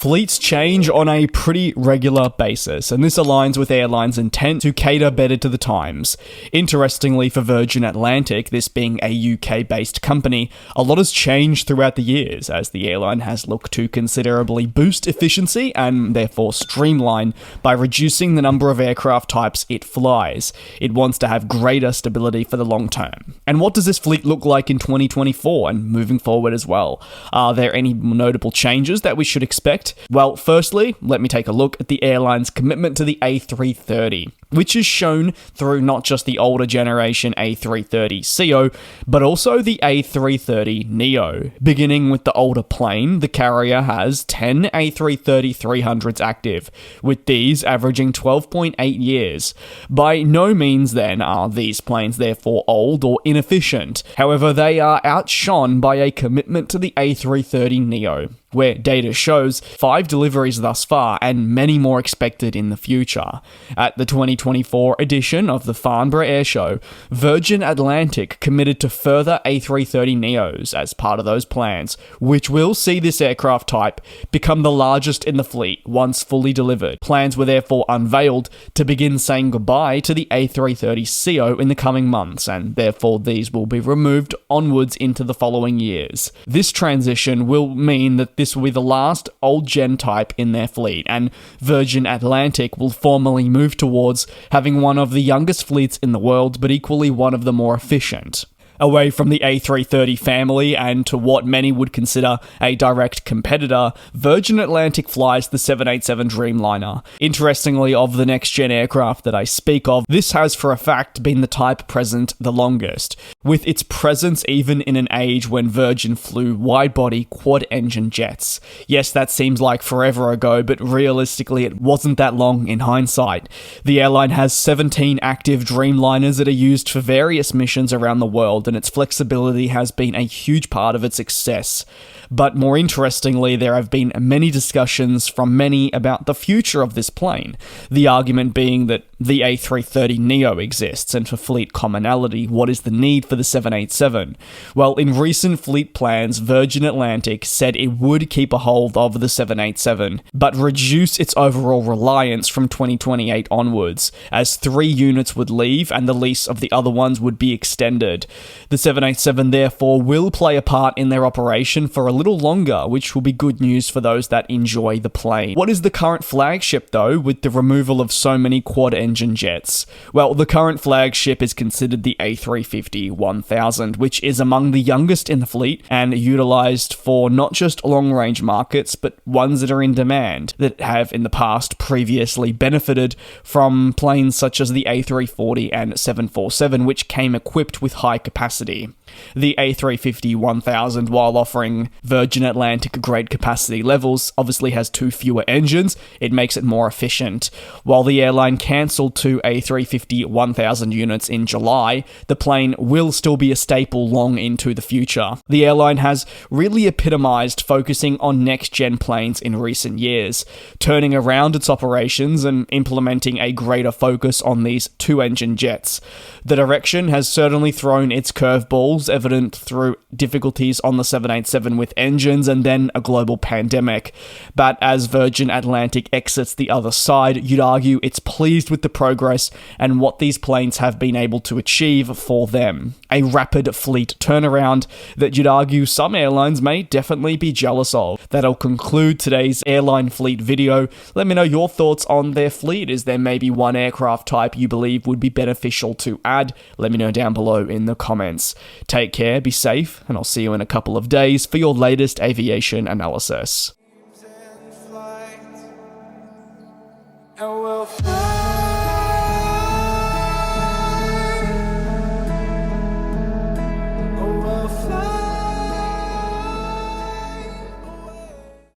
Fleets change on a pretty regular basis, and this aligns with airlines' intent to cater better to the times. Interestingly, for Virgin Atlantic, this being a UK-based company, a lot has changed throughout the years, as the airline has looked to considerably boost efficiency and therefore streamline by reducing the number of aircraft types it flies. It wants to have greater stability for the long term. And what does this fleet look like in 2024 and moving forward as well? Are there any notable changes that we should expect? Well, firstly, let me take a look at the airline's commitment to the A330, which is shown through not just the older generation A330ceo, but also the A330neo. Beginning with the older plane, the carrier has 10 A330-300s active, with these averaging 12.8 years. By no means then are these planes therefore old or inefficient. However, they are outshone by a commitment to the A330neo, where data shows 5 deliveries thus far and many more expected in the future. At the 2024 edition of the Farnborough Airshow, Virgin Atlantic committed to further A330neos as part of those plans, which will see this aircraft type become the largest in the fleet once fully delivered. Plans were therefore unveiled to begin saying goodbye to the A330ceo in the coming months, and therefore these will be removed onwards into the following years. This transition will mean that this will be the last old-gen type in their fleet, and Virgin Atlantic will formally move towards having one of the youngest fleets in the world, but equally one of the more efficient. Away from the A330 family and to what many would consider a direct competitor, Virgin Atlantic flies the 787 Dreamliner. Interestingly, of the next-gen aircraft that I speak of, this has for a fact been the type present the longest, with its presence even in an age when Virgin flew wide-body quad-engine jets. Yes, that seems like forever ago, but realistically it wasn't that long in hindsight. The airline has 17 active Dreamliners that are used for various missions around the world, and its flexibility has been a huge part of its success. But more interestingly, there have been many discussions from many about the future of this plane, the argument being that the A330neo exists, and for fleet commonality, what is the need for the 787? Well, in recent fleet plans, Virgin Atlantic said it would keep a hold of the 787, but reduce its overall reliance from 2028 onwards, as 3 units would leave and the lease of the other ones would be extended. The 787 therefore will play a part in their operation for a little longer, which will be good news for those that enjoy the plane. What is the current flagship though, with the removal of so many quad-engine jets? Well, the current flagship is considered the A350-1000, which is among the youngest in the fleet and utilised for not just long-range markets, but ones that are in demand, that have in the past previously benefited from planes such as the A340 and 747, which came equipped with high capacity. The A350-1000, while offering Virgin Atlantic great capacity levels, obviously has 2 fewer engines. It makes it more efficient. While the airline cancelled 2 A350-1000 units in July, the plane will still be a staple long into the future. The airline has really epitomised focusing on next-gen planes in recent years, turning around its operations and implementing a greater focus on these 2-engine jets. The direction has certainly thrown its curveballs, evident through difficulties on the 787 with engines and then a global pandemic. But as Virgin Atlantic exits the other side, you'd argue it's pleased with the progress and what these planes have been able to achieve for them. A rapid fleet turnaround that you'd argue some airlines may definitely be jealous of. That'll conclude today's airline fleet video. Let me know your thoughts on their fleet. Is there maybe one aircraft type you believe would be beneficial to add? Let me know down below in the comments. Take care, be safe, and I'll see you in a couple of days for your latest aviation analysis. And we'll